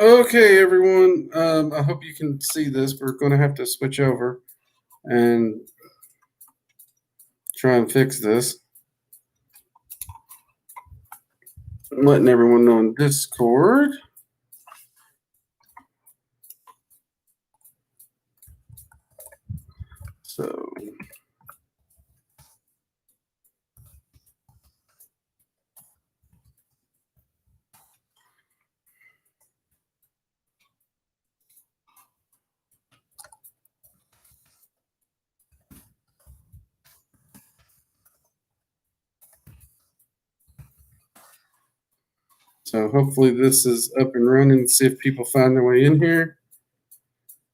Okay, everyone. I hope you can see this. We're going to have to switch over and try and fix this. I'm letting everyone know in Discord. So, hopefully this is up and running. See if people find their way in here.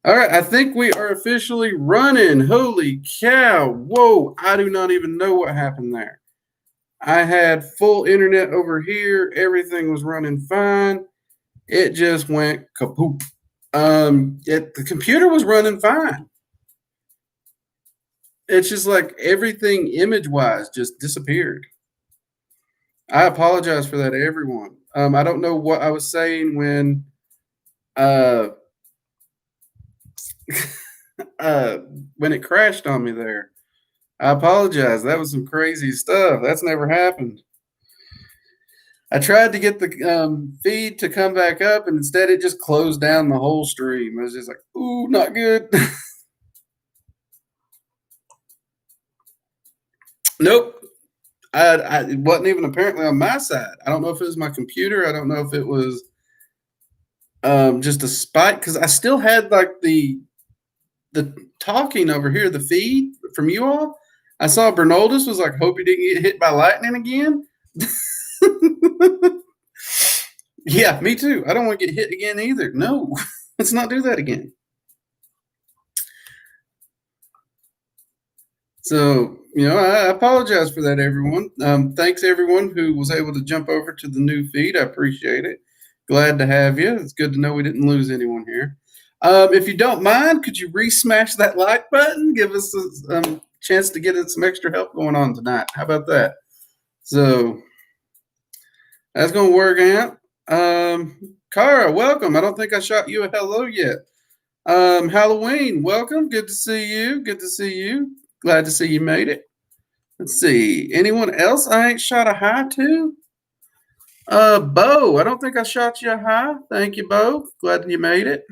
All right, I think we are officially running. Holy cow. Whoa, I do not even know what happened there. I had full internet over here. Everything was running fine. It just went kaput. The computer was running fine. It's just like everything image-wise just disappeared. I apologize for that, everyone. I don't know what I was saying when when it crashed on me there. I apologize. That was some crazy stuff. That's never happened. I tried to get the feed to come back up, and instead it just closed down the whole stream. I was just like, ooh, not good. Nope. It wasn't even apparently on my side. I don't know if it was my computer. I don't know if it was just a spike, because I still had like the talking over here, the feed from you all. I saw Bernoldus was like, hope you didn't get hit by lightning again. Yeah, me too. I don't want to get hit again either. No, let's not do that again. So, I apologize for that, everyone. Thanks, everyone who was able to jump over to the new feed. I appreciate it. Glad to have you. It's good to know we didn't lose anyone here. If you don't mind, could you re-smash that like button? Give us a chance to get some extra help going on tonight. How about that? So that's going to work out. Kara, welcome. I don't think I shot you a hello yet. Halloween, welcome. Good to see you. Good to see you. Glad to see you made it. Let's see. Anyone else I ain't shot a hi to? Bo, I don't think I shot you a hi. Thank you, Bo. Glad you made it.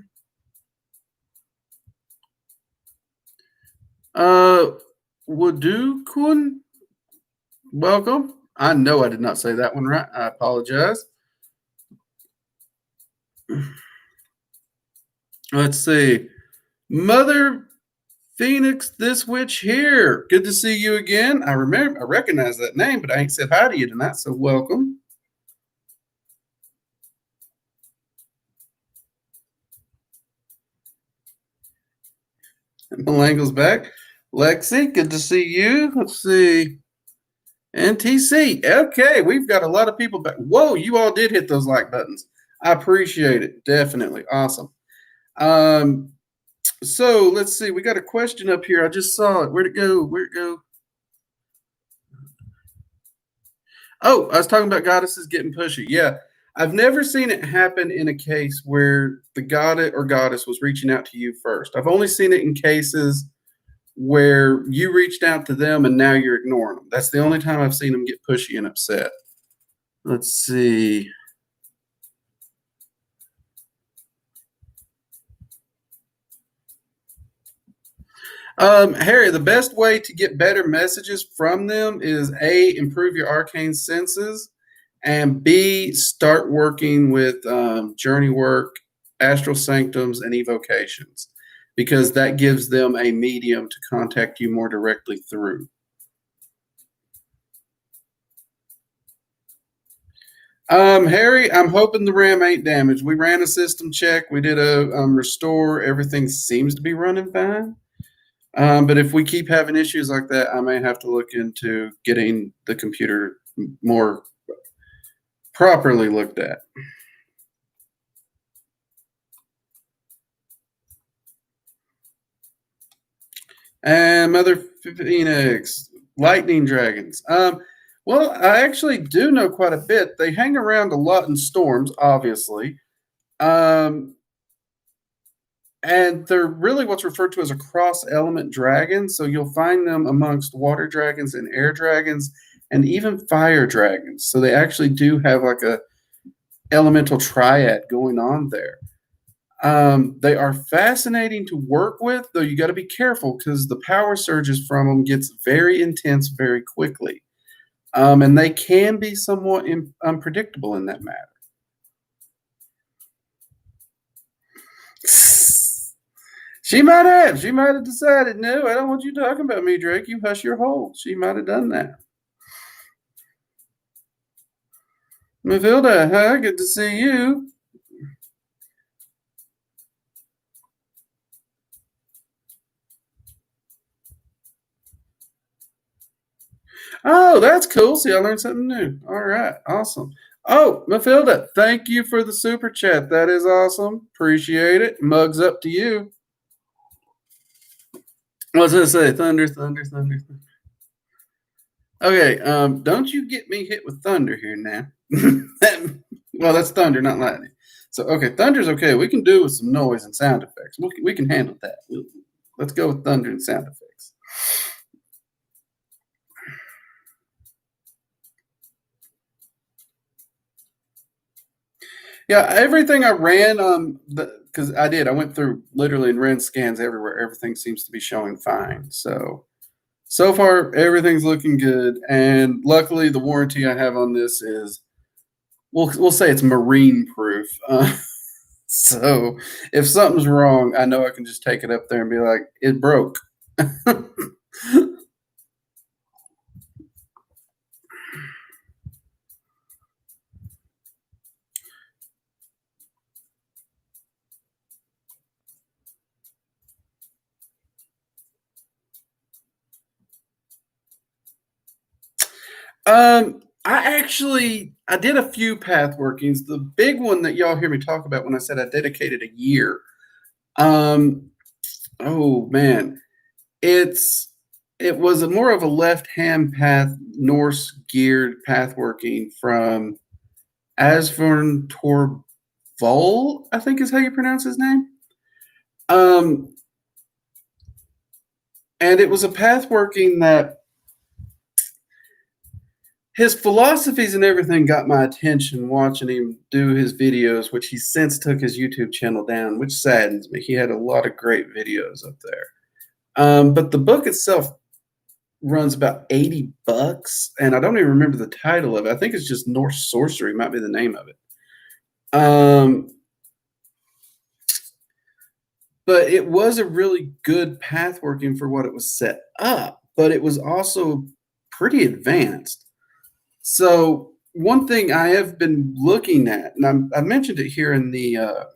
Wadukun, welcome. I know I did not say that one right. I apologize. Let's see. Mother Phoenix, this witch here. Good to see you again. I recognize that name, but I ain't said hi to you tonight, so welcome. Malangle's back. Lexi, good to see you. Let's see. NTC. Okay, we've got a lot of people back. Whoa, you all did hit those like buttons. I appreciate it. Definitely. Awesome. So let's see. We got a question up here. I just saw it. Where'd it go? Where'd it go? Oh, I was talking about goddesses getting pushy. Yeah. I've never seen it happen in a case where the god or goddess was reaching out to you first. I've only seen it in cases where you reached out to them and now you're ignoring them. That's the only time I've seen them get pushy and upset. Let's see. Harry, the best way to get better messages from them is A, improve your arcane senses, and B, start working with journey work, astral sanctums, and evocations, because that gives them a medium to contact you more directly through. Harry, I'm hoping the RAM ain't damaged. We ran a system check. We did a restore. Everything seems to be running fine. But if we keep having issues like that, I may have to look into getting the computer more properly looked at. And Mother Phoenix, lightning dragons. Well, I actually do know quite a bit. They hang around a lot in storms, obviously. Um, and they're really what's referred to as a cross element dragon. So you'll find them amongst water dragons and air dragons and even fire dragons. So they actually do have like a elemental triad going on there. They are fascinating to work with, though you got to be careful because the power surges from them gets very intense very quickly. And they can be somewhat unpredictable in that matter. She might have. She might have decided, no, I don't want you talking about me, Drake. You hush your hole. She might have done that. Matilda, huh? Good to see you. Oh, that's cool. See, I learned something new. All right. Awesome. Oh, Matilda, thank you for the super chat. That is awesome. Appreciate it. Mugs up to you. What's it say? Thunder, thunder, thunder, thunder. Okay, don't you get me hit with thunder here now. Well, that's thunder, not lightning. So, okay, thunder's okay. We can do with some noise and sound effects. We can handle that. Let's go with thunder and sound effects. Yeah, everything I ran because I did. I went through literally and ran scans everywhere. Everything seems to be showing fine. So far everything's looking good, and luckily the warranty I have on this is we'll say it's marine proof. So if something's wrong, I know I can just take it up there and be like, it broke. I did a few path workings. The big one that y'all hear me talk about when I said I dedicated a year. Um, oh man, it was more of a left hand path, Norse geared path working from Asvern Torvald, I think is how you pronounce his name. Um, and it was a path working that his philosophies and everything got my attention watching him do his videos, which he since took his YouTube channel down, which saddens me. He had a lot of great videos up there. But the book itself runs about $80, and I don't even remember the title of it. I think it's just Norse Sorcery, might be the name of it. But it was a really good path working for what it was set up, but it was also pretty advanced. So one thing I have been looking at, and I mentioned it here in the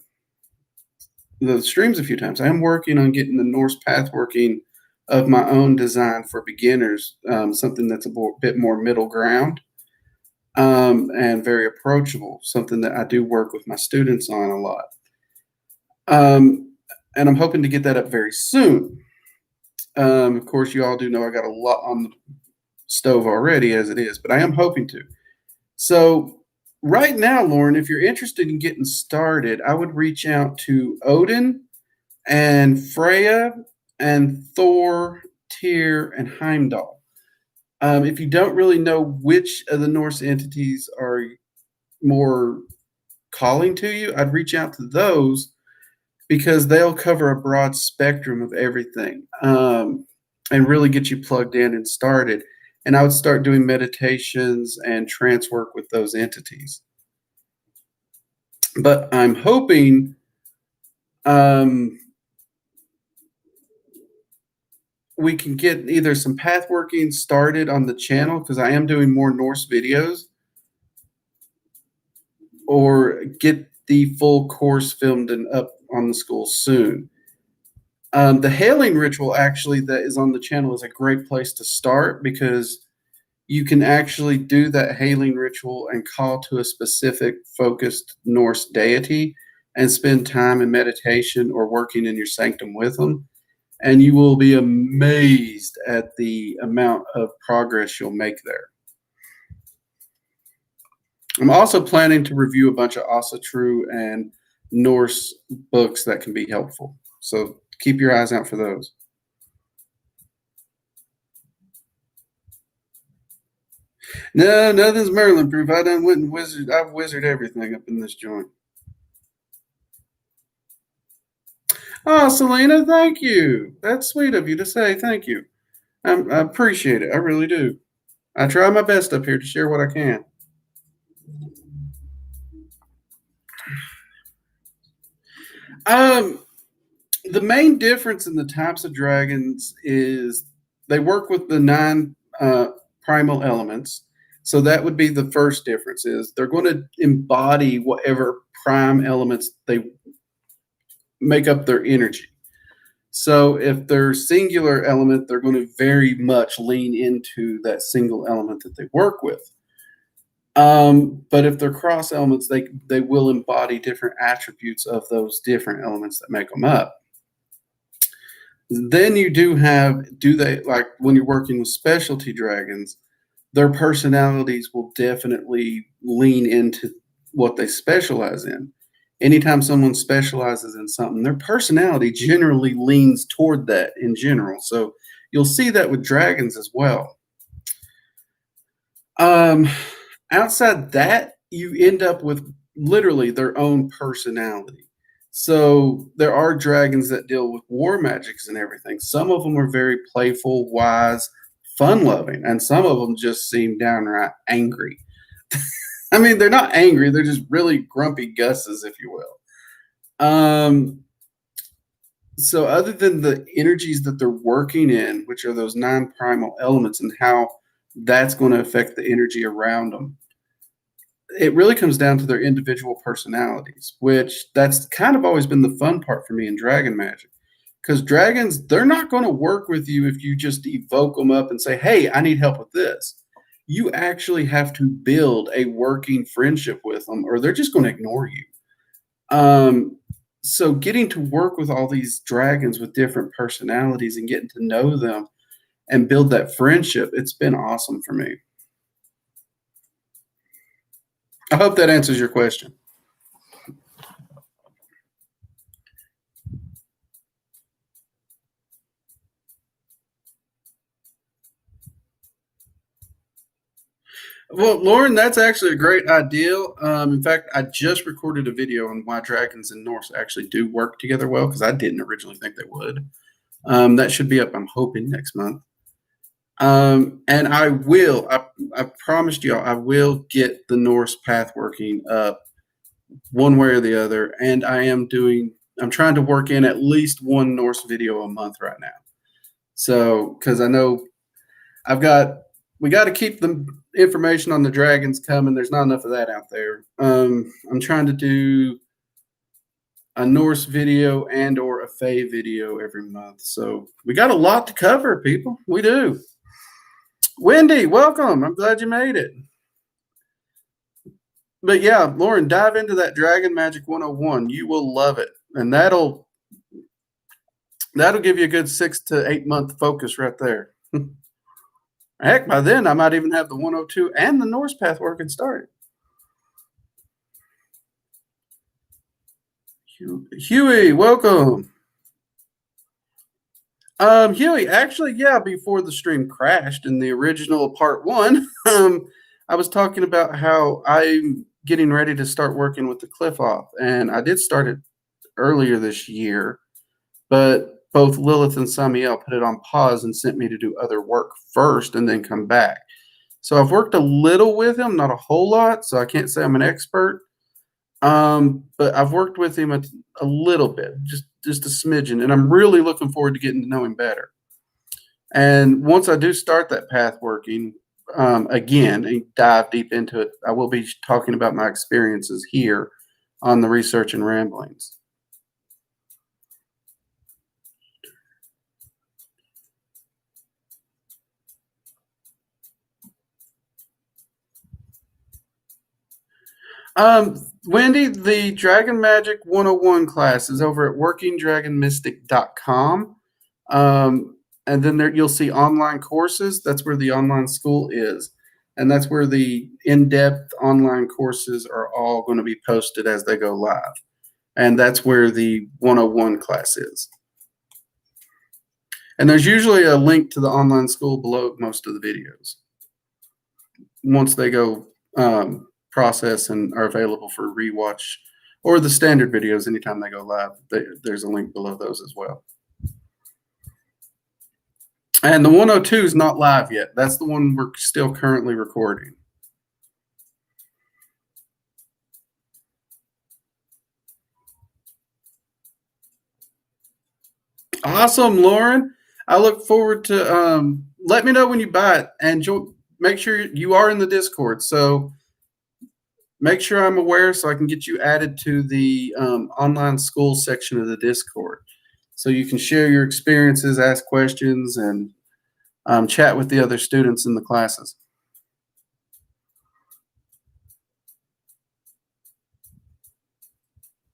streams a few times. I am working on getting the Norse path working of my own design for beginners, something that's a bit more middle ground and very approachable. Something that I do work with my students on a lot, and I'm hoping to get that up very soon. Of course, you all do know I got a lot on the stove already as it is, but I am hoping to. So right now, Lauren, if you're interested in getting started, I would reach out to Odin and Freya and Thor, Tyr, and Heimdall. If you don't really know which of the Norse entities are more calling to you, I'd reach out to those because they'll cover a broad spectrum of everything and really get you plugged in and started. And I would start doing meditations and trance work with those entities. But I'm hoping we can get either some path working started on the channel because I am doing more Norse videos, or get the full course filmed and up on the school soon. The hailing ritual actually that is on the channel is a great place to start because you can actually do that hailing ritual and call to a specific focused Norse deity and spend time in meditation or working in your sanctum with them. And you will be amazed at the amount of progress you'll make there. I'm also planning to review a bunch of Asatru and Norse books that can be helpful. So keep your eyes out for those. No, nothing's Merlin proof. I done went and wizard. I've wizard everything up in this joint. Oh, Selena, thank you. That's sweet of you to say. Thank you. I appreciate it. I really do. I try my best up here to share what I can. Um, the main difference in the types of dragons is they work with the 9 primal elements. So that would be the first difference is they're going to embody whatever prime elements they make up their energy. So if they're singular element, they're going to very much lean into that single element that they work with. But if they're cross elements, they will embody different attributes of those different elements that make them up. Then you do they like when you're working with specialty dragons, their personalities will definitely lean into what they specialize in. Anytime someone specializes in something, their personality generally leans toward that in general. So you'll see that with dragons as well. Outside that, you end up with literally their own personality. So there are dragons that deal with war magics and everything. Some of them are very playful, wise, fun loving, and some of them just seem downright angry. I mean, they're not angry, they're just really grumpy gusses, if you will. So other than the energies that they're working in, which are those 9 primal elements and how that's going to affect the energy around them, it really comes down to their individual personalities, which that's kind of always been the fun part for me in dragon magic. Because dragons, they're not going to work with you if you just evoke them up and say, hey, I need help with this. You actually have to build a working friendship with them, or they're just going to ignore you. So getting to work with all these dragons with different personalities and getting to know them and build that friendship, it's been awesome for me. I hope that answers your question. Well, Lauren, that's actually a great idea. In fact, I just recorded a video on why dragons and Norse actually do work together well because I didn't originally think they would. That should be up, I'm hoping, next month. And I promised y'all, I will get the Norse path working up one way or the other. And I'm trying to work in at least one Norse video a month right now. So, because I know we got to keep the information on the dragons coming. There's not enough of that out there. I'm trying to do a Norse video and or a Fae video every month. So we got a lot to cover, people. We do. Wendy, welcome. I'm glad you made it. But yeah, Lauren, dive into that Dragon Magic 101. You will love it. And that'll give you a good 6 to 8 month focus right there. Heck, by then I might even have the 102 and the Norse path working started. Huey, welcome. Huey, actually, yeah, before the stream crashed in the original part 1, I was talking about how I'm getting ready to start working with the Cliff Off, and I did start it earlier this year, but both Lilith and Samiel put it on pause and sent me to do other work first and then come back. So I've worked a little with him, not a whole lot, so I can't say I'm an expert. But I've worked with him a little bit, just a smidgen, and I'm really looking forward to getting to know him better. And once I do start that path working again and dive deep into it, I will be talking about my experiences here on the Research and Ramblings. Wendy, the Dragon Magic 101 class is over at workingdragonmystic.com. And then there you'll see online courses. That's where the online school is. And that's where the in-depth online courses are all going to be posted as they go live. and that's where the 101 class is. And there's usually a link to the online school below most of the videos. Once they go process and are available for rewatch, or the standard videos anytime they go live, there's a link below those as well. And the 102 is not live yet. That's the one we're still currently recording. Awesome, Lauren. I look forward to let me know when you buy it, and make sure you are in the Discord. So make sure I'm aware so I can get you added to the online school section of the Discord, so you can share your experiences, ask questions, and chat with the other students in the classes.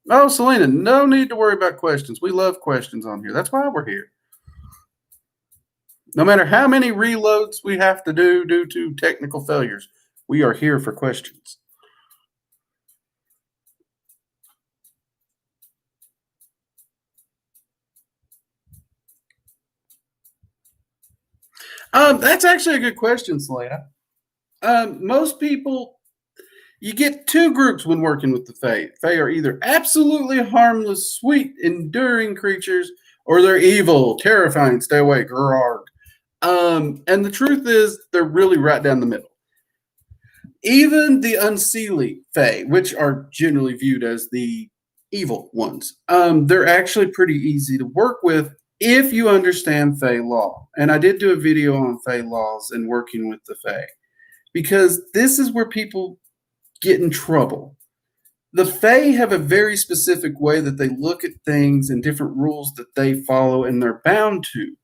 Oh, Selena, no need to worry about questions. We love questions on here. That's why we're here. No matter how many reloads we have to do due to technical failures, we are here for questions. That's actually a good question, Selena. Most people, you get two groups when working with the Fae. Fae are either absolutely harmless, sweet, enduring creatures, or they're evil, terrifying, stay away, grog. And the truth is, they're really right down the middle. Even the unseelie Fae, which are generally viewed as the evil ones, they're actually pretty easy to work with if you understand Fae law. And I did do a video on Fae laws and working with the Fae, because this is where people get in trouble. The Fae have a very specific way that they look at things and different rules that they follow and they're bound to.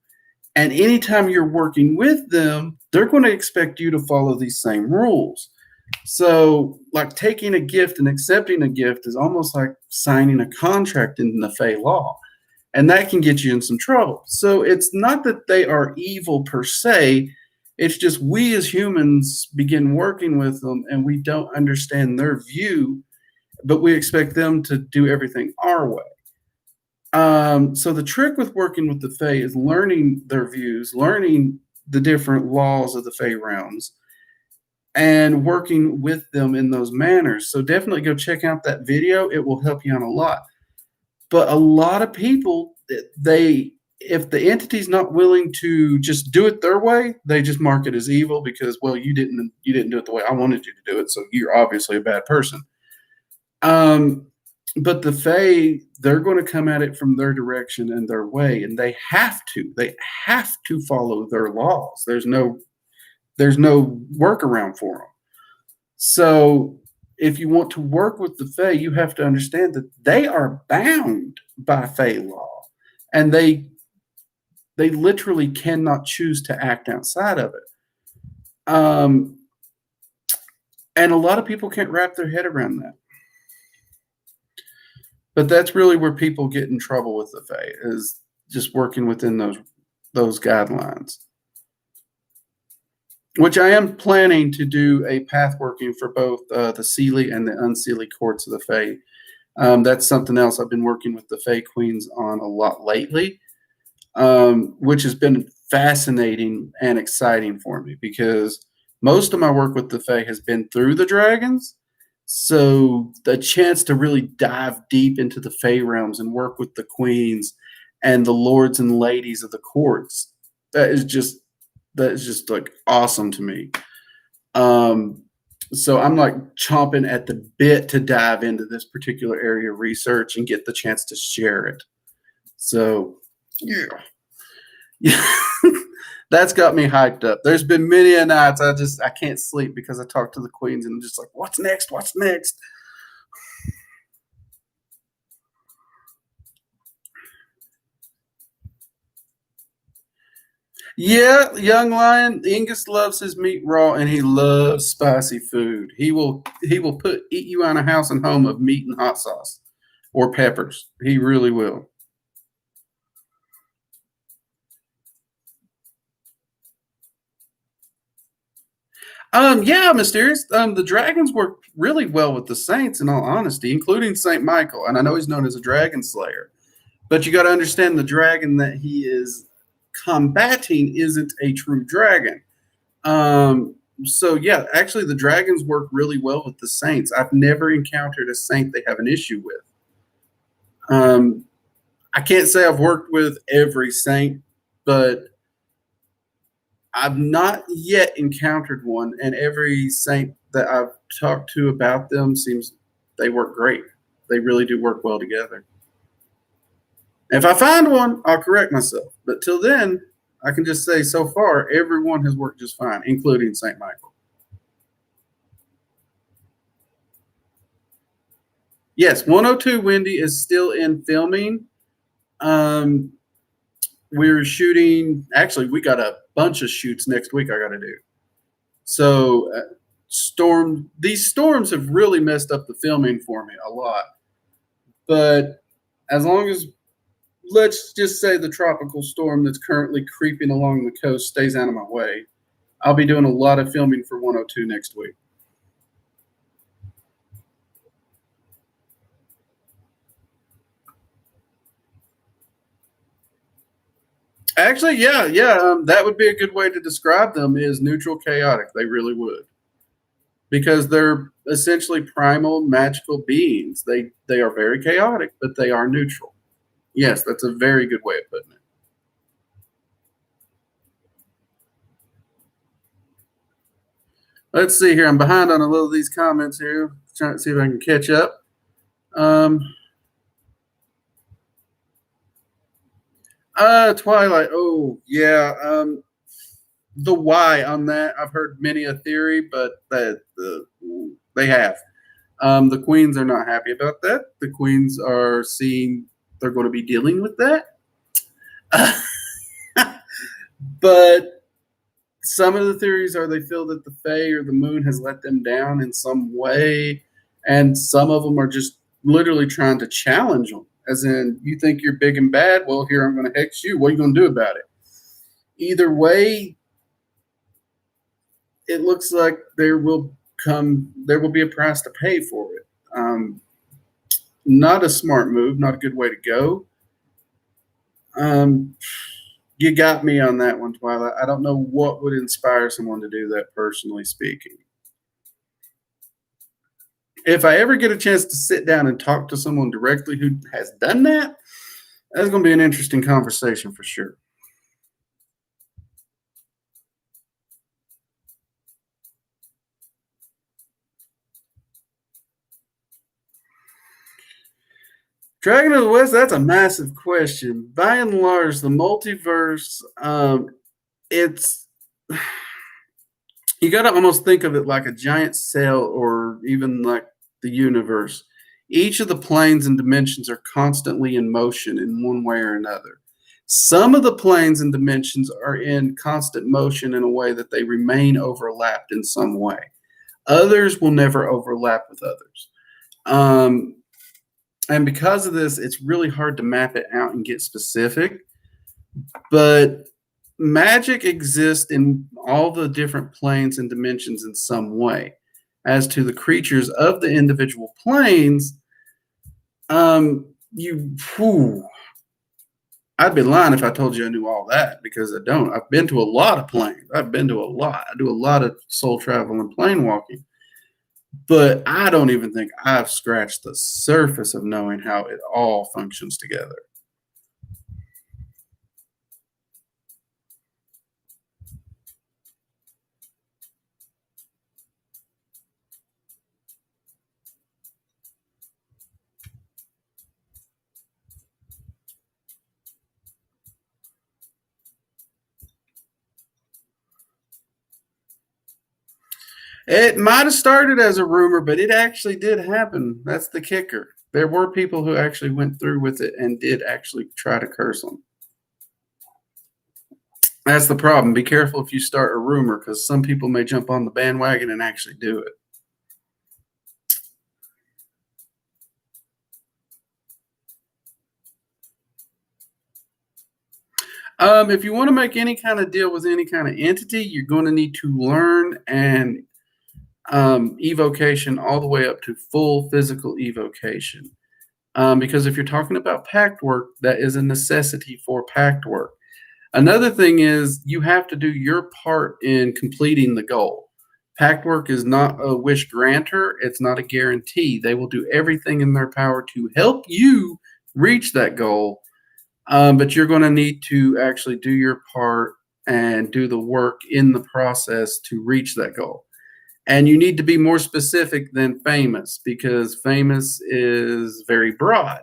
And anytime you're working with them, they're going to expect you to follow these same rules. So, like taking a gift and accepting a gift is almost like signing a contract in the Fae law. And that can get you in some trouble. So, it's not that they are evil per se. It's just we as humans begin working with them and we don't understand their view, but we expect them to do everything our way. So the trick with working with the Fae is learning their views, learning the different laws of the Fae realms, and working with them in those manners. So definitely go check out that video. It will help you out a lot. But a lot of people, if the entity's not willing to just do it their way, they just mark it as evil because, well, you didn't do it the way I wanted you to do it, so you're obviously a bad person. But the Fae, they're going to come at it from their direction and their way, and they have to follow their laws. There's no workaround for them. So if you want to work with the Fae, you have to understand that they are bound by Fae law, and they literally cannot choose to act outside of it. And a lot of people can't wrap their head around that. But that's really where people get in trouble with the Fae, is just working within those guidelines. Which I am planning to do a path working for both the Seelie and the Unseelie courts of the Fae. That's something else I've been working with the Fae Queens on a lot lately, which has been fascinating and exciting for me because most of my work with the Fae has been through the dragons. So the chance to really dive deep into the Fae realms and work with the queens and the lords and ladies of the courts, that is just like awesome to me. So I'm like chomping at the bit to dive into this particular area of research and get the chance to share it. So yeah. That's got me hyped up. There's been many a nights I can't sleep because I talk to the queens and I'm just like, what's next? What's next? Yeah, young lion, Angus loves his meat raw and he loves spicy food. He will eat you out of house and home of meat and hot sauce or peppers. He really will. Yeah, mysterious. The dragons work really well with the saints, in all honesty, including Saint Michael. And I know he's known as a dragon slayer, but you got to understand the dragon that he is combating isn't a true dragon. So yeah, actually, the dragons work really well with the saints. I've never encountered a saint they have an issue with. Um, I can't say I've worked with every saint, but I've not yet encountered one, and every saint that I've talked to about them seems they work great. They really do work well together. If I find one, I'll correct myself. But till then, I can just say so far, everyone has worked just fine, including St. Michael. Yes, 102 Wendy is still in filming. Um, we're shooting, actually, we got a bunch of shoots next week I got to do. So, these storms have really messed up the filming for me a lot. But as long as, let's just say, the tropical storm that's currently creeping along the coast stays out of my way, I'll be doing a lot of filming for 102 next week. Actually, yeah. That would be a good way to describe them is neutral chaotic. They really would, because they're essentially primal magical beings. They are very chaotic, but they are neutral. Yes, that's a very good way of putting it. Let's see here. I'm behind on a little of these comments here. Trying to see if I can catch up. Um, Twilight. Oh, yeah. The why on that, I've heard many a theory, but they have. The Queens are not happy about that. The Queens are seeing they're going to be dealing with that. But some of the theories are they feel that the Fae or the moon has let them down in some way, and some of them are just literally trying to challenge them. As in, you think you're big and bad? Well, here I'm going to hex you. What are you going to do about it? Either way, it looks like there will be a price to pay for it. Not a smart move, not a good way to go. Um, you got me on that one, Twilight. I don't know what would inspire someone to do that, personally speaking. If I ever get a chance to sit down and talk to someone directly who has done that, that's going to be an interesting conversation for sure. Dragon of the West, that's a massive question. By and large, the multiverse, it's you got to almost think of it like a giant cell or even like the universe. Each of the planes and dimensions are constantly in motion in one way or another. Some of the planes and dimensions are in constant motion in a way that they remain overlapped in some way. Others will never overlap with others. Um, and because of this, it's really hard to map it out and get specific. But magic exists in all the different planes and dimensions in some way. As to the creatures of the individual planes, you, whew, I'd be lying if I told you I knew all that because I don't. I've been to a lot of planes. I've been to a lot. I do a lot of soul travel and plane walking, but I don't even think I've scratched the surface of knowing how it all functions together. It might have started as a rumor, but it actually did happen. That's the kicker. There were people who actually went through with it and did actually try to curse them. That's the problem. Be careful if you start a rumor because some people may jump on the bandwagon and actually do it. If you want to make any kind of deal with any kind of entity, you're going to need to learn and evocation all the way up to full physical evocation. Because if you're talking about pact work, that is a necessity for pact work. Another thing is you have to do your part in completing the goal. Pact work is not a wish granter, it's not a guarantee. They will do everything in their power to help you reach that goal, but you're going to need to actually do your part and do the work in the process to reach that goal. And you need to be more specific than famous, because famous is very broad.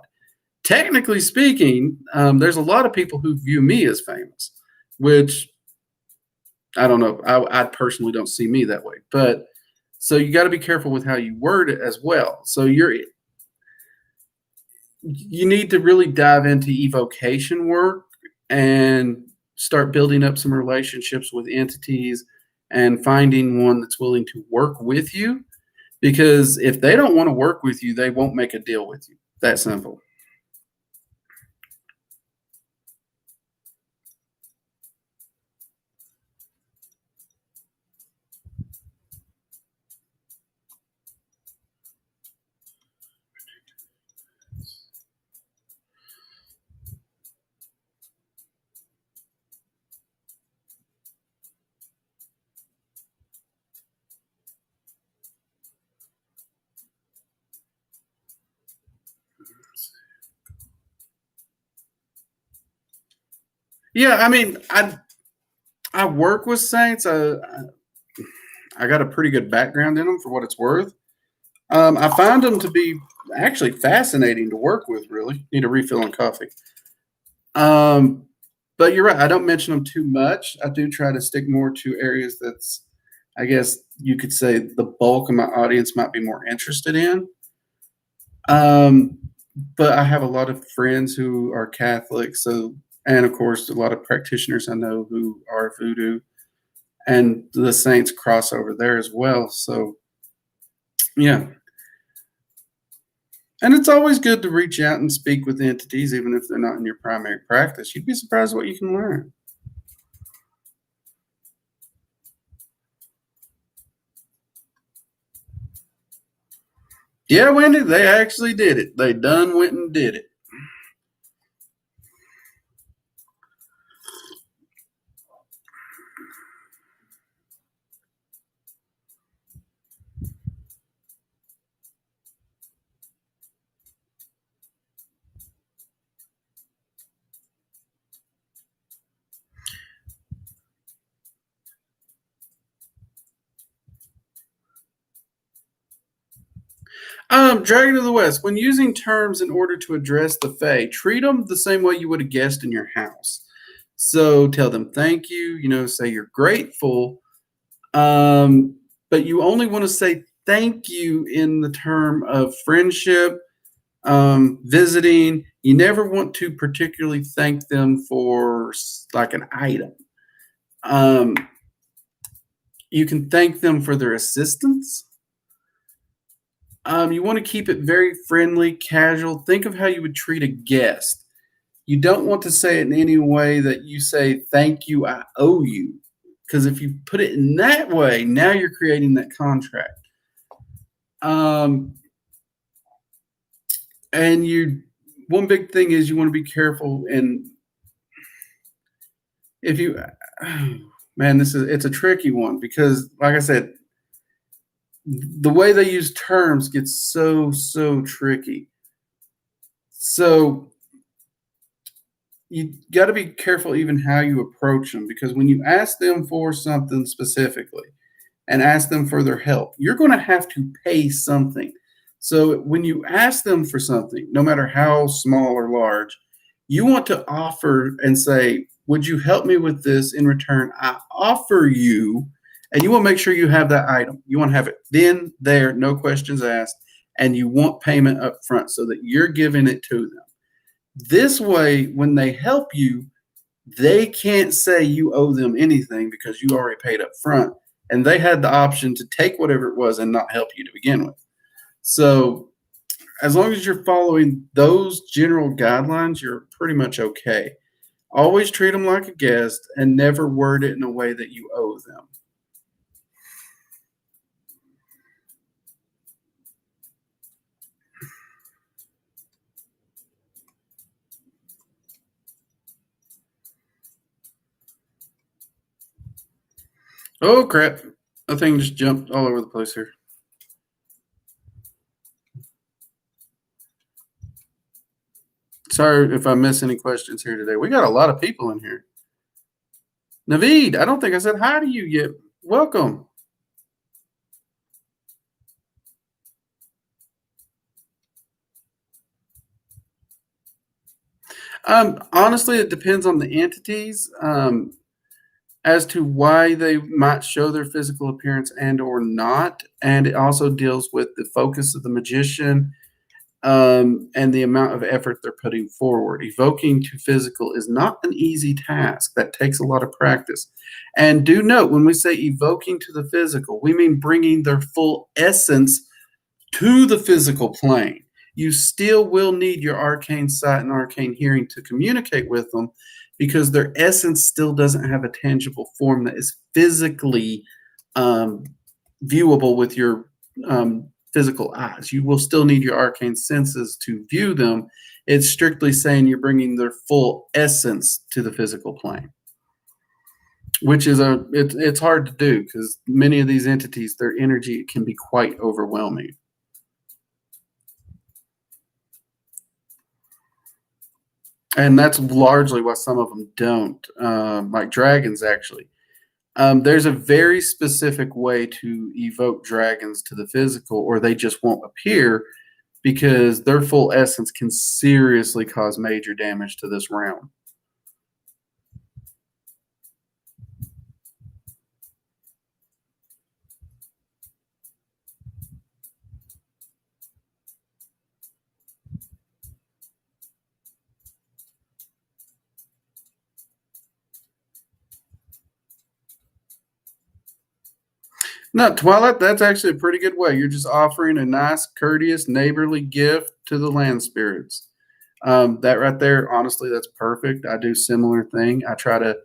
Technically speaking, there's a lot of people who view me as famous, which I don't know. I personally don't see me that way. But so you got to be careful with how you word it as well. So you need to really dive into evocation work and start building up some relationships with entities and finding one that's willing to work with you, because if they don't want to work with you, they won't make a deal with you. That simple. Yeah, I mean, I work with saints. I got a pretty good background in them for what it's worth. I find them to be actually fascinating to work with. Really, need a refill on coffee. Um, but you're right. I don't mention them too much. I do try to stick more to areas that's, I guess you could say, the bulk of my audience might be more interested in. Um, but I have a lot of friends who are Catholic, so, and of course a lot of practitioners I know who are voodoo, and the saints cross over there as well. So yeah, and it's always good to reach out and speak with entities, even if they're not in your primary practice. You'd be surprised what you can learn. Yeah, Wendy, they actually did it. They done went and did it. Dragon of the West. When using terms in order to address the Fae, treat them the same way you would a guest in your house. So tell them thank you. Say you're grateful, but you only want to say thank you in the term of friendship, visiting. You never want to particularly thank them for like an item. Um, you can thank them for their assistance. You want to keep it very friendly, casual. Think of how you would treat a guest. You don't want to say it in any way that you say, thank you, I owe you. Because if you put it in that way, now you're creating that contract. Um, and one big thing is you want to be careful. And if you, man, it's a tricky one, because like I said, the way they use terms gets so tricky. So you got to be careful even how you approach them, because when you ask them for something specifically and ask them for their help, you're going to have to pay something. So when you ask them for something, no matter how small or large, you want to offer and say, would you help me with this? In return, I offer you, and you want to make sure you have that item. You want to have it then, there, no questions asked, and you want payment up front so that you're giving it to them. This way, when they help you, they can't say you owe them anything because you already paid up front, and they had the option to take whatever it was and not help you to begin with. So as long as you're following those general guidelines, you're pretty much okay. Always treat them like a guest and never word it in a way that you owe them. Oh, crap. That thing just jumped all over the place here. Sorry if I miss any questions here today. We got a lot of people in here. Naveed, I don't think I said hi to you yet. Welcome. Honestly, it depends on the entities as to why they might show their physical appearance and or not, and it also deals with the focus of the magician and the amount of effort they're putting forward. Evoking to physical is not an easy task. That takes a lot of practice. And do note when we say evoking to the physical, we mean bringing their full essence to the physical plane. You still will need your arcane sight and arcane hearing to communicate with them because their essence still doesn't have a tangible form that is physically um, viewable with your physical eyes. You will still need your arcane senses to view them. It's strictly saying you're bringing their full essence to the physical plane, which is it's hard to do because many of these entities, their energy can be quite overwhelming. And that's largely why some of them don't, like dragons, actually. There's a very specific way to evoke dragons to the physical, or they just won't appear because their full essence can seriously cause major damage to this realm. No, Twilight, that's actually a pretty good way. You're just offering a nice, courteous, neighborly gift to the land spirits. That right there, honestly, that's perfect. I do similar thing. I try to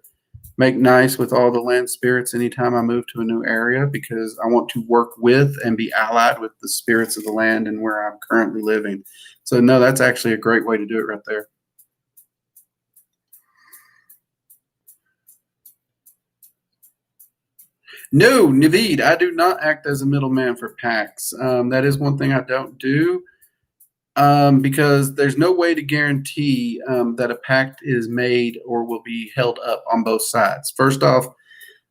make nice with all the land spirits anytime I move to a new area because I want to work with and be allied with the spirits of the land and where I'm currently living. So no, that's actually a great way to do it right there. No, Naveed, I do not act as a middleman for packs. That is one thing I don't do because there's no way to guarantee that a pact is made or will be held up on both sides. First off,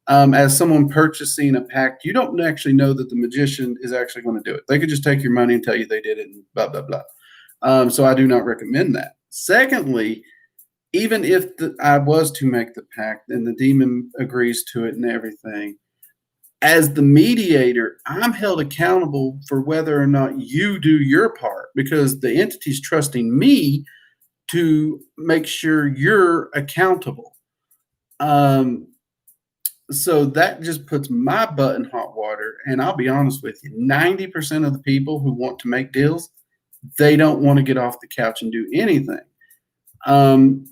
as someone purchasing a pact, you don't actually know that the magician is actually going to do it. They could just take your money and tell you they did it and blah, blah, blah. So I do not recommend that. Secondly, even if I was to make the pact and the demon agrees to it and everything, as the mediator, I'm held accountable for whether or not you do your part because the entity's trusting me to make sure you're accountable. Um, so that just puts my butt in hot water. And I'll be honest with you, 90% of the people who want to make deals, they don't want to get off the couch and do anything. Um,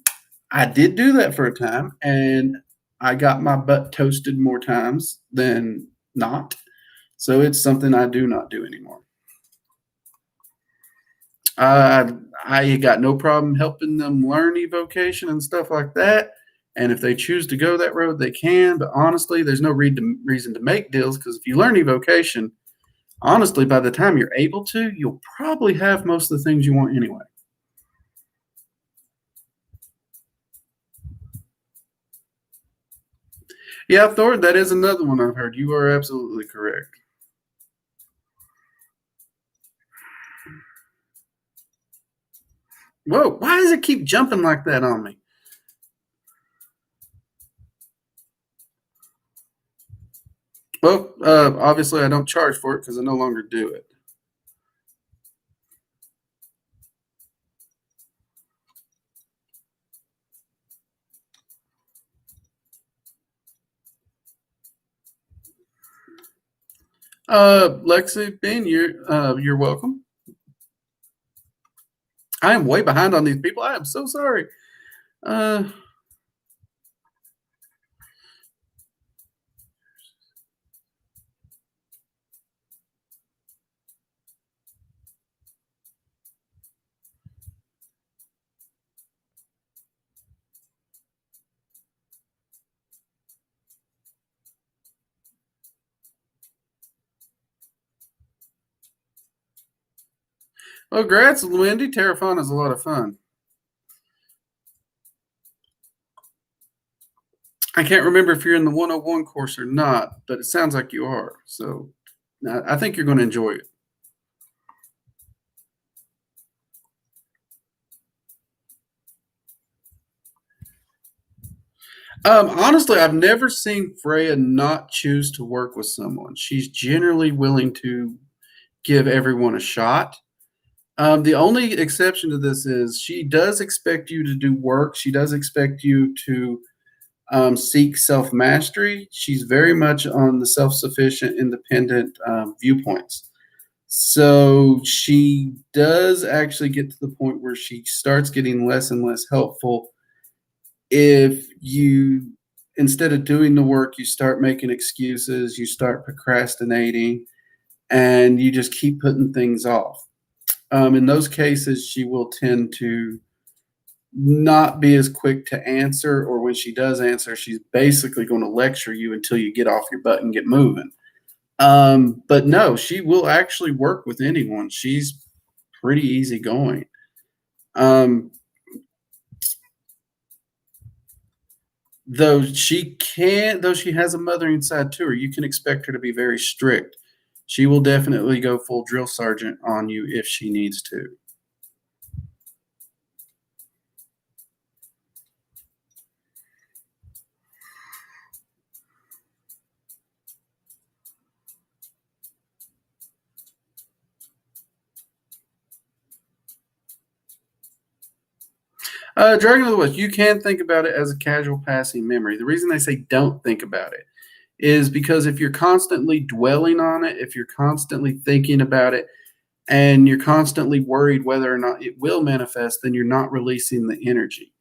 I did do that for a time, and I got my butt toasted more times than not. So it's something I do not do anymore. I got no problem helping them learn evocation and stuff like that. And if they choose to go that road, they can. But honestly, there's no reason to make deals because if you learn evocation, honestly, by the time you're able to, you'll probably have most of the things you want anyway. Yeah, Thor, that is another one I've heard. You are absolutely correct. Whoa, why does it keep jumping like that on me? Well, obviously, I don't charge for it because I no longer do it. Lexi, Ben, you're welcome. I am way behind on these people. I am so sorry. Uh, Well, congrats, Wendy. Terrafauna is a lot of fun. I can't remember if you're in the 101 course or not, but it sounds like you are. So I think you're going to enjoy it. Honestly, I've never seen Freya not choose to work with someone. She's generally willing to give everyone a shot. The only exception to this is she does expect you to do work. She does expect you to seek self mastery. She's very much on the self sufficient, independent viewpoints. So she does actually get to the point where she starts getting less and less helpful if you, instead of doing the work, you start making excuses, you start procrastinating, and you just keep putting things off. In those cases, she will tend to not be as quick to answer, or when she does answer, she's basically going to lecture you until you get off your butt and get moving. But no, she will actually work with anyone. She's pretty easygoing. Um, though she has a mothering side to her, you can expect her to be very strict. She will definitely go full drill sergeant on you if she needs to. Dragon of the West, you can think about it as a casual passing memory. The reason they say don't think about it is because if you're constantly dwelling on it, if you're constantly thinking about it, and you're constantly worried whether or not it will manifest, then you're not releasing the energy.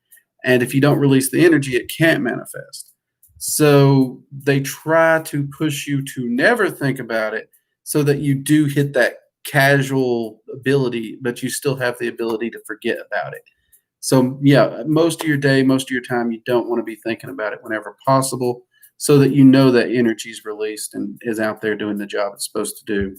And if you don't release the energy, it can't manifest. So they try to push you to never think about it so that you do hit that casual ability, but you still have the ability to forget about it. So, yeah, most of your day, most of your time, you don't want to be thinking about it whenever possible so that you know that energy is released and is out there doing the job it's supposed to do.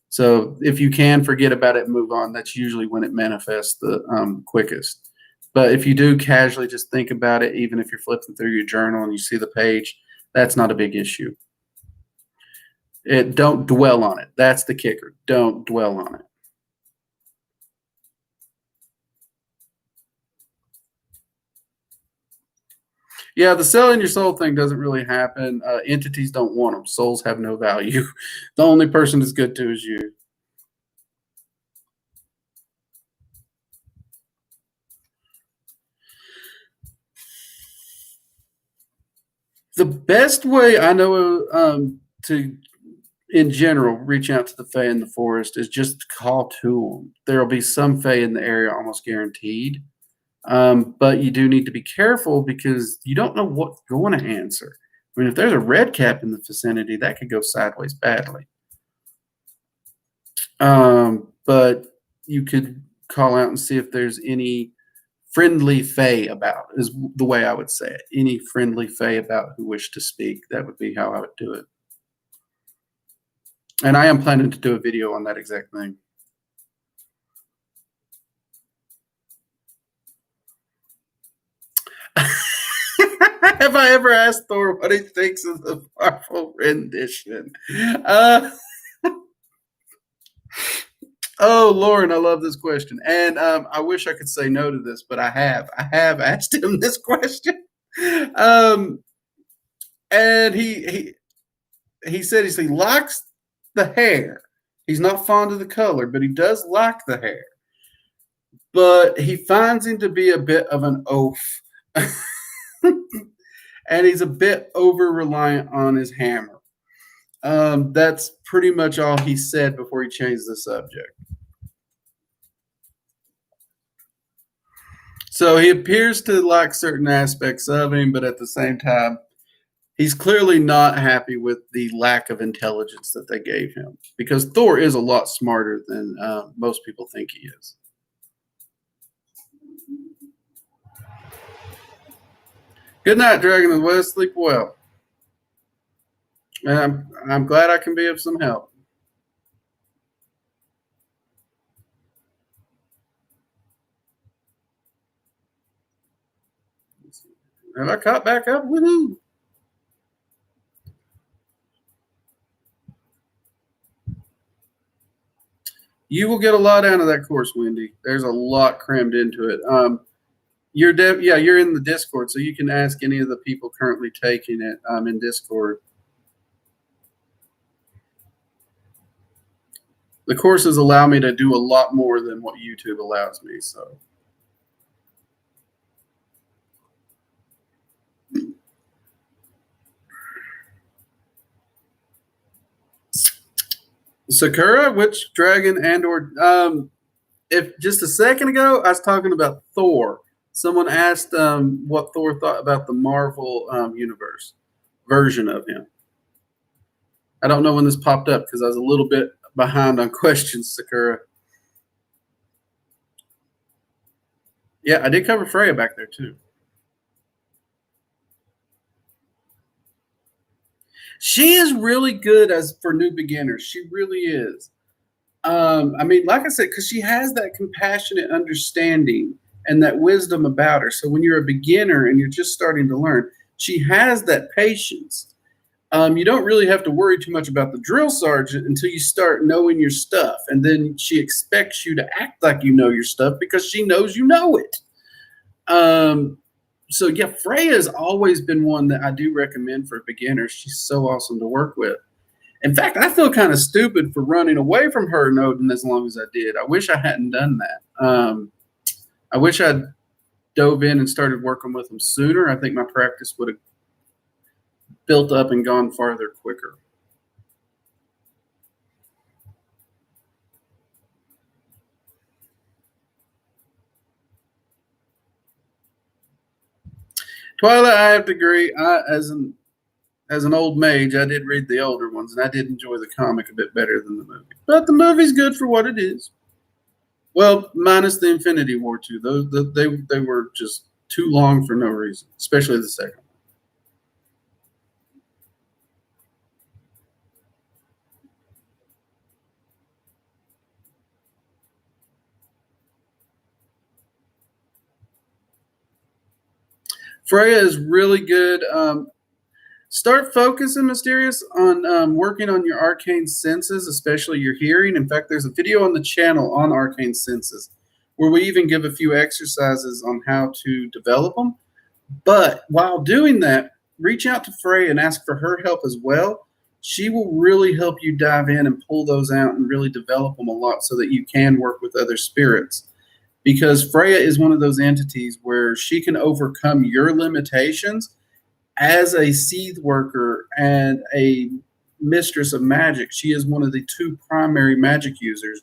So if you can forget about it and move on, that's usually when it manifests the quickest. But if you do casually just think about it, even if you're flipping through your journal and you see the page, that's not a big issue. Don't dwell on it. That's the kicker. Don't dwell on it. Yeah, the selling your soul thing doesn't really happen. Entities don't want them. Souls have no value. The only person that's good to is you. The best way I know to, in general, reach out to the Fae in the forest is just call to them. There will be some Fae in the area, almost guaranteed. But you do need to be careful because you don't know what's going to answer. I mean, if there's a red cap in the vicinity, that could go sideways badly. But you could call out and see if there's any friendly Fae about, is the way I would say it. Any friendly Fae about who wish to speak. That would be how I would do it. And I am planning to do a video on that exact thing. Have I ever asked Thor what he thinks of the powerful rendition? Uh, oh, Lauren, I love this question, and I wish I could say no to this, but I have. I have asked him this question, um, and he said he likes the hair. He's not fond of the color, but he does like the hair. But he finds him to be a bit of an oaf. And he's a bit over reliant on his hammer. That's pretty much all he said before he changed the subject. So he appears to like certain aspects of him, but at the same time, he's clearly not happy with the lack of intelligence that they gave him because Thor is a lot smarter than most people think he is. Good night, Dragon of the West. Sleep well. I'm glad I can be of some help. Have I caught back up? Woohoo! You will get a lot out of that course, Wendy. There's a lot crammed into it. You're in the Discord, so you can ask any of the people currently taking it in Discord. The courses allow me to do a lot more than what YouTube allows me. So. Sakura, which dragon or if just a second ago I was talking about Thor. Someone asked what Thor thought about the Marvel universe version of him. I don't know when this popped up because I was a little bit behind on questions, Sakura. Yeah, I did cover Freya back there too. She is really good as for new beginners. She really is. I mean, like I said, because she has that compassionate understanding and that wisdom about her. So when you're a beginner and you're just starting to learn, she has that patience. You don't really have to worry too much about the drill sergeant until you start knowing your stuff. And then she expects you to act like you know your stuff because she knows you know it. So yeah, Freya's always been one that I do recommend for beginners. She's so awesome to work with. In fact, I feel kind of stupid for running away from her and Odin as long as I did. I wish I hadn't done that. I wish I'd dove in and started working with them sooner. I think my practice would have built up and gone farther quicker. Twilight, I have to agree. As an old mage, I did read the older ones, and I did enjoy the comic a bit better than the movie. But the movie's good for what it is. Well, minus the Infinity War 2. They were just too long for no reason, especially the second one. Freya is really good. Start focusing, Mysterious, on working on your arcane senses, especially your hearing. In fact, there's a video on the channel on arcane senses where we even give a few exercises on how to develop them. But while doing that, reach out to Freya and ask for her help as well. She will really help you dive in and pull those out and really develop them a lot so that you can work with other spirits. Because Freya is one of those entities where she can overcome your limitations. As a seed worker and a mistress of magic, she is one of the two primary magic users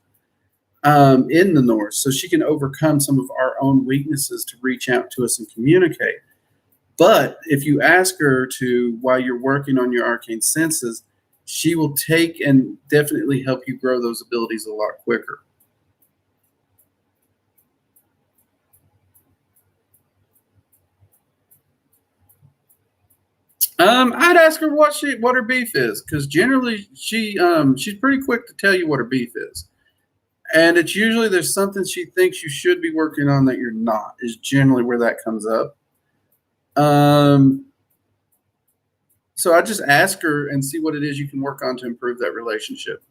in the North. So she can overcome some of our own weaknesses to reach out to us and communicate. But if you ask her to, while you're working on your arcane senses, she will take and definitely help you grow those abilities a lot quicker. I'd ask her what her beef is, because generally she's pretty quick to tell you what her beef is, and it's usually there's something she thinks you should be working on that you're not. Is generally where that comes up. So I just ask her and see what it is you can work on to improve that relationship.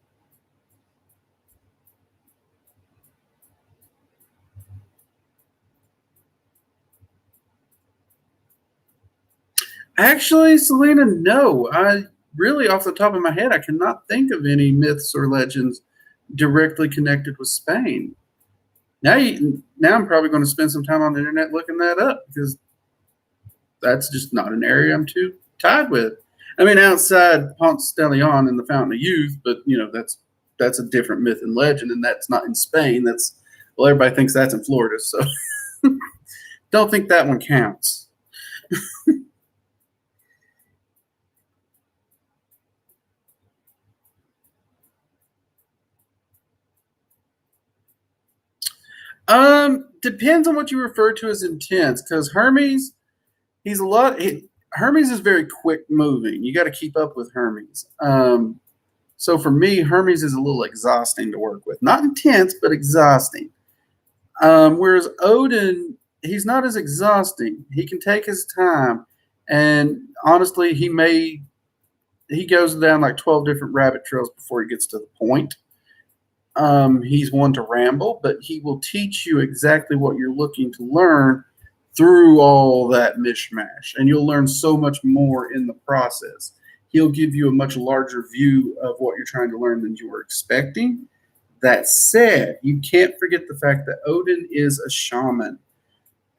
Actually, Selena, no. I really, off the top of my head, I cannot think of any myths or legends directly connected with Spain. Now I'm probably going to spend some time on the internet looking that up because that's just not an area I'm too tied with. I mean, outside Ponce de Leon and the Fountain of Youth, but that's a different myth and legend, and that's not in Spain. Well, everybody thinks that's in Florida, so don't think that one counts. Depends on what you refer to as intense, because Hermes, Hermes is very quick moving. You got to keep up with Hermes. So for me, Hermes is a little exhausting to work with. Not intense, but exhausting. Whereas Odin he's not as exhausting. He can take his time, and honestly, he goes down like 12 different rabbit trails before he gets to the point. He's one to ramble, but he will teach you exactly what you're looking to learn through all that mishmash, and you'll learn so much more in the process. He'll give you a much larger view of what you're trying to learn than you were expecting. That said, you can't forget the fact that Odin is a shaman,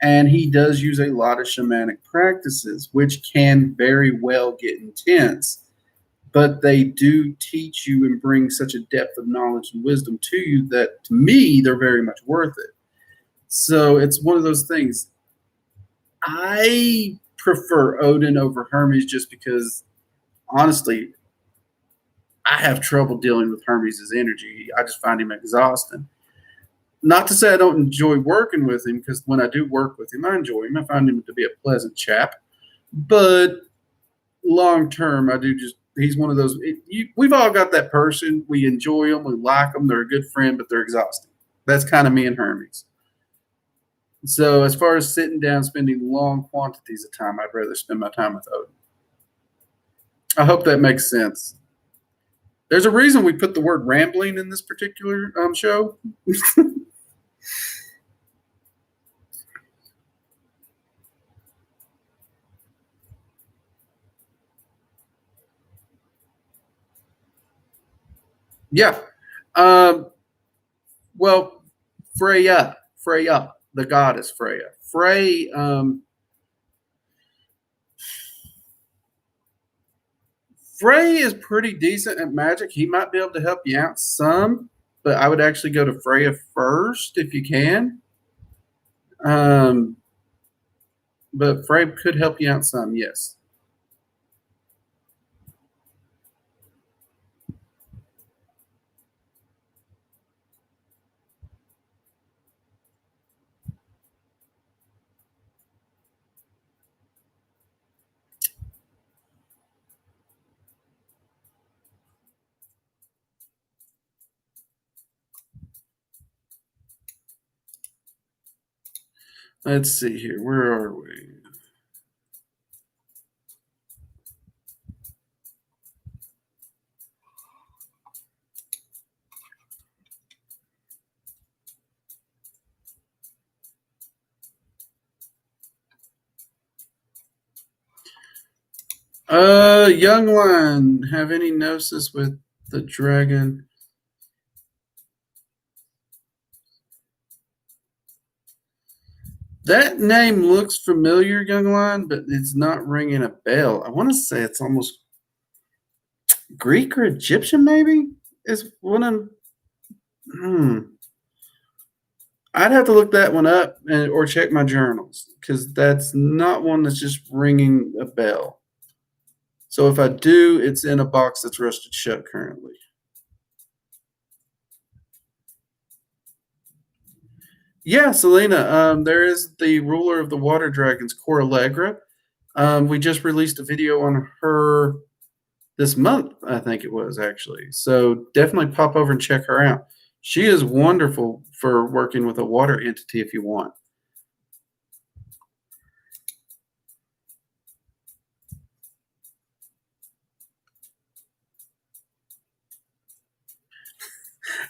and he does use a lot of shamanic practices, which can very well get intense, but they do teach you and bring such a depth of knowledge and wisdom to you that, to me, they're very much worth it. So it's one of those things. I prefer Odin over Hermes just because, honestly, I have trouble dealing with Hermes' energy. I just find him exhausting. Not to say I don't enjoy working with him, because when I do work with him, I enjoy him. I find him to be a pleasant chap. But long term, I do just, he's one of those, we've all got that person. We enjoy them, we like them, they're a good friend, but they're exhausting. That's kind of me and Hermes. So as far as sitting down, spending long quantities of time, I'd rather spend my time with Odin. I hope that makes sense. There's a reason we put the word rambling in this particular show. Yeah. Um, well, Freya, the goddess Freya. Frey is pretty decent at magic. He might be able to help you out some, but I would actually go to Freya first if you can. Um, but Frey could help you out some, yes. Let's see here. Where are we? Young one, have any gnosis with the dragon? That name looks familiar, young lion, but it's not ringing a bell. I want to say it's almost Greek or Egyptian, maybe? Is one of. Hmm. I'd have to look that one up or check my journals, because that's not one that's just ringing a bell. So if I do, it's in a box that's rusted shut currently. Yeah, Selena. There is the ruler of the water dragons, Coralegra. We just released a video on her this month, I think it was actually. So definitely pop over and check her out. She is wonderful for working with a water entity if you want.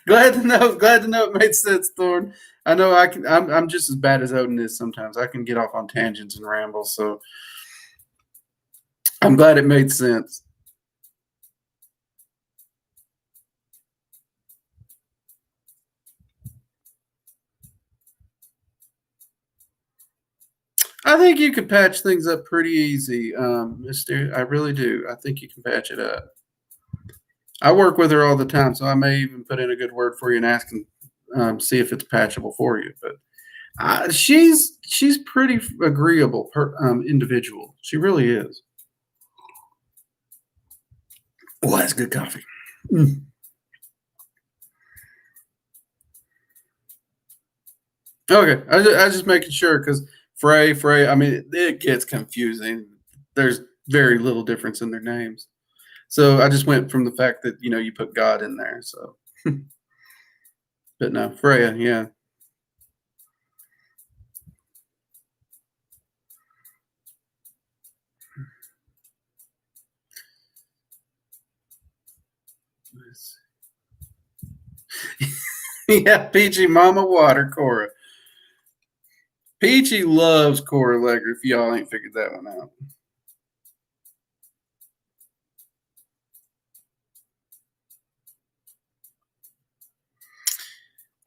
Glad to know it made sense, Thorn. I know I can. I'm just as bad as Odin is sometimes. I can get off on tangents and rambles. So I'm glad it made sense. I think you could patch things up pretty easy, Mister. I really do. I think you can patch it up. I work with her all the time, so I may even put in a good word for you and ask and see if it's patchable for you. But she's pretty agreeable individual. She really is. Well, that's good coffee. Mm. Okay, I just making sure, because Frey. I mean, it gets confusing. There's very little difference in their names, so I just went from the fact that you put God in there. So, but no, Freya, yeah. Yeah, Peachy Mama Water, Cora. Peachy loves Cora Legger, if y'all ain't figured that one out.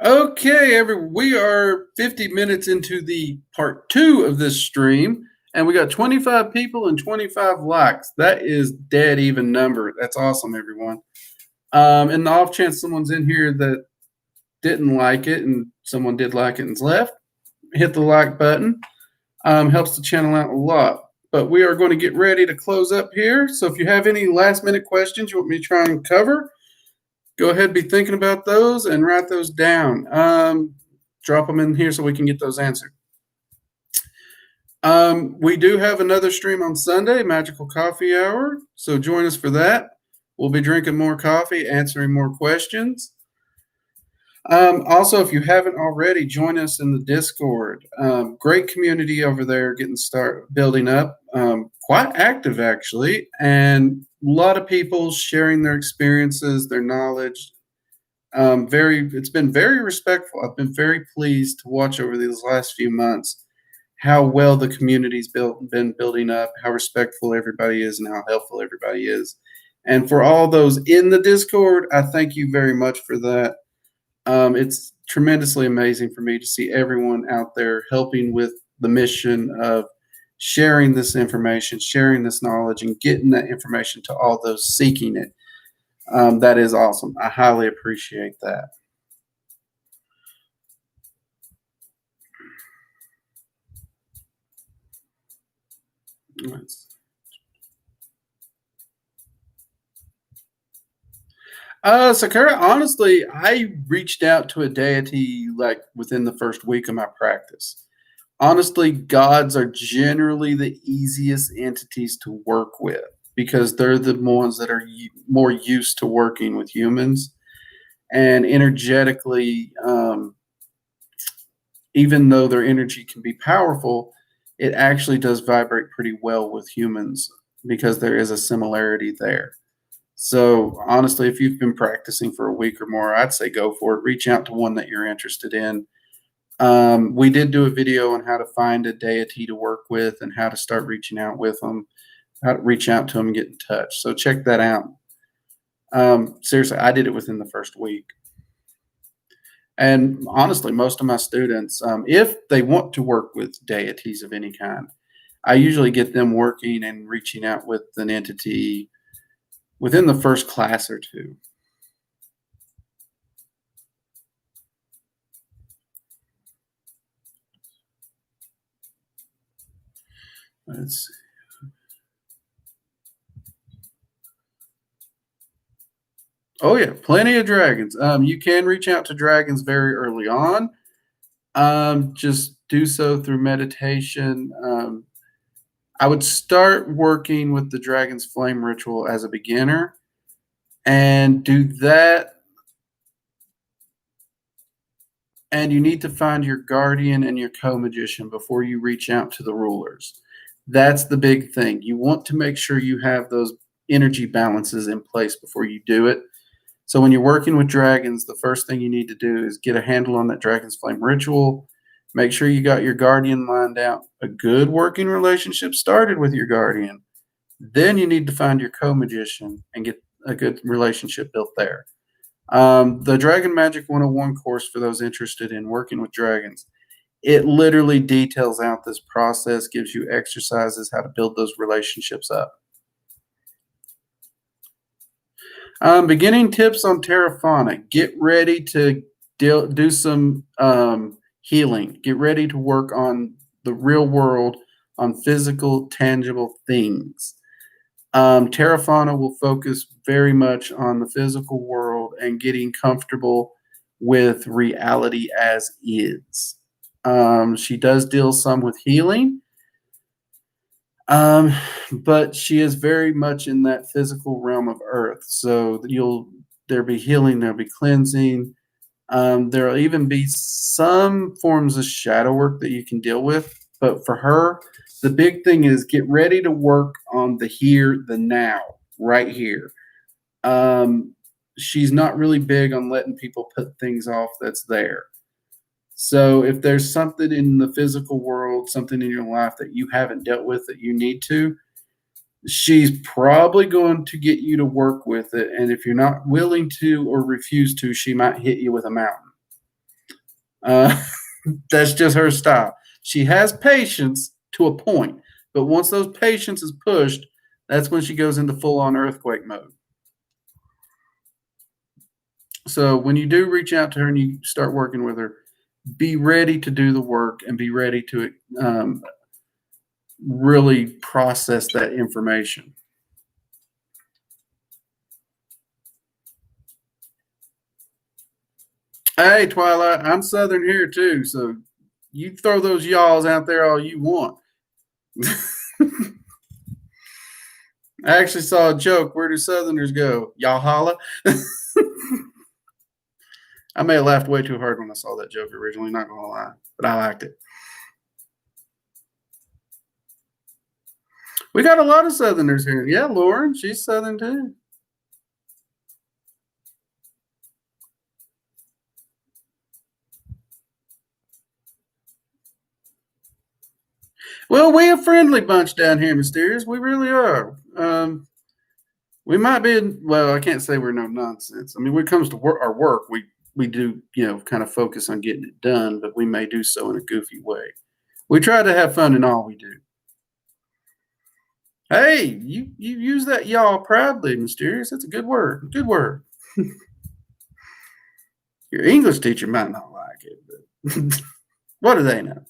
Okay, we are 50 minutes into the part 2 of this stream, and we got 25 people and 25 likes. That is dead even number. That's awesome, everyone. And the off chance someone's in here that didn't like it and someone did like it and's left, hit the like button. Helps the channel out a lot. But we are going to get ready to close up here. So if you have any last minute questions you want me to try and cover, go ahead and be thinking about those and write those down. Drop them in here so we can get those answered. We do have another stream on Sunday, Magical Coffee Hour. So join us for that. We'll be drinking more coffee, answering more questions. Also, if you haven't already, join us in the Discord. Great community over there, building up. Quite active actually, and a lot of people sharing their experiences, their knowledge. It's been very respectful. I've been very pleased to watch over these last few months how well the community's been building up, how respectful everybody is, and how helpful everybody is. And for all those in the Discord, I thank you very much for that. It's tremendously amazing for me to see everyone out there helping with the mission of sharing this information, sharing this knowledge, and getting that information to all those seeking it. That is awesome. I highly appreciate that. Sakura, honestly, I reached out to a deity like within the first week of my practice. Honestly, gods are generally the easiest entities to work with because they're the ones that are more used to working with humans. And energetically, even though their energy can be powerful, it actually does vibrate pretty well with humans because there is a similarity there. So honestly, if you've been practicing for a week or more, I'd say go for it. Reach out to one that you're interested in. We did do a video on how to find a deity to work with and how to start reaching out with them, how to reach out to them and get in touch. So check that out. Seriously, I did it within the first week. And honestly, most of my students, if they want to work with deities of any kind, I usually get them working and reaching out with an entity within the first class or two. Let's see. Oh yeah, plenty of dragons. You can reach out to dragons very early on. Just do so through meditation. I would start working with the Dragon's Flame ritual as a beginner and do that. And you need to find your guardian and your co-magician before you reach out to the rulers. That's the big thing. You want to make sure you have those energy balances in place before you do it. So when you're working with dragons, the first thing you need to do is get a handle on that Dragon's Flame ritual. Make sure you got your guardian lined out, a good working relationship started with your guardian. Then you need to find your co-magician and get a good relationship built there. The Dragon Magic 101 course for those interested in working with dragons, it literally details out this process, gives you exercises, how to build those relationships up. Beginning tips on Terrafauna. Get ready to do some healing. Get ready to work on the real world, on physical, tangible things. Terrafauna will focus very much on the physical world and getting comfortable with reality as is. She does deal some with healing, but she is very much in that physical realm of Earth. So there'll be healing, there'll be cleansing. There'll even be some forms of shadow work that you can deal with. But for her, the big thing is get ready to work on the here, the now, right here. she's not really big on letting people put things off that's there. So if there's something in the physical world, something in your life that you haven't dealt with that you need to, she's probably going to get you to work with it. And if you're not willing to or refuse to, she might hit you with a mountain. That's just her style. She has patience to a point, but once those patience is pushed, that's when she goes into full-on earthquake mode. So when you do reach out to her and you start working with her, be ready to do the work and be ready to really process that information. Hey, Twilight, I'm Southern here too, so you throw those y'alls out there all you want. I actually saw a joke. Where do Southerners go? Y'all holla. I may have laughed way too hard when I saw that joke originally, not gonna lie, but I liked it. We got a lot of Southerners here. Yeah, Lauren, she's Southern too. Well, we a friendly bunch down here, Mysterious. We really are. We might be. Well, I can't say we're no nonsense. I mean, when it comes to our work, we do kind of focus on getting it done, but we may do so in a goofy way. We try to have fun in all we do. Hey, you use that y'all proudly, Mysterious. That's a good word. Good word. Your English teacher might not like it, but what do they know?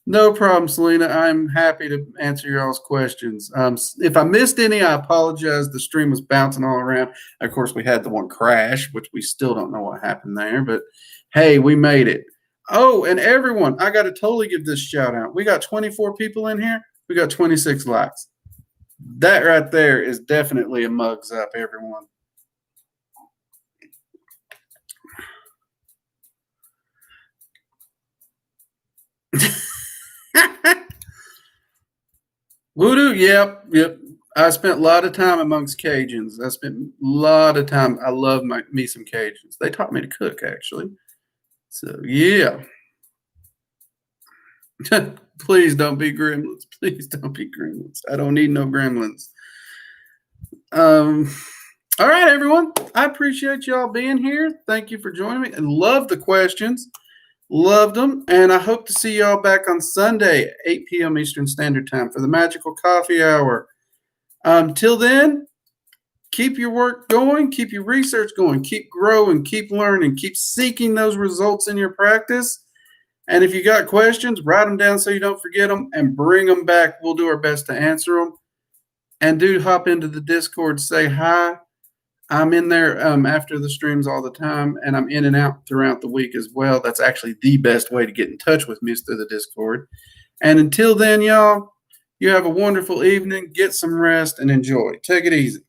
No problem, Selena. I'm happy to answer y'all's questions. If I missed any, I apologize. The stream was bouncing all around. Of course, we had the one crash, which we still don't know what happened there, but hey, we made it. Oh, and everyone, I got to totally give this shout out. We got 24 people in here. We got 26 likes. That right there is definitely a mugs up, everyone. Voodoo, yep. I spent a lot of time amongst Cajuns. I spent a lot of time. I love me some Cajuns. They taught me to cook, actually. So, yeah. Please don't be gremlins. Please don't be gremlins. I don't need no gremlins. All right, everyone. I appreciate y'all being here. Thank you for joining me. And love the questions. Loved them. And I hope to see y'all back on Sunday, 8 p.m. Eastern Standard Time for the Magical Coffee Hour. Till then, keep your work going. Keep your research going. Keep growing. Keep learning. Keep seeking those results in your practice. And if you got questions, write them down so you don't forget them and bring them back. We'll do our best to answer them. And do hop into the Discord, say hi. I'm in there after the streams all the time, and I'm in and out throughout the week as well. That's actually the best way to get in touch with me is through the Discord. And until then, y'all, you have a wonderful evening. Get some rest and enjoy. Take it easy.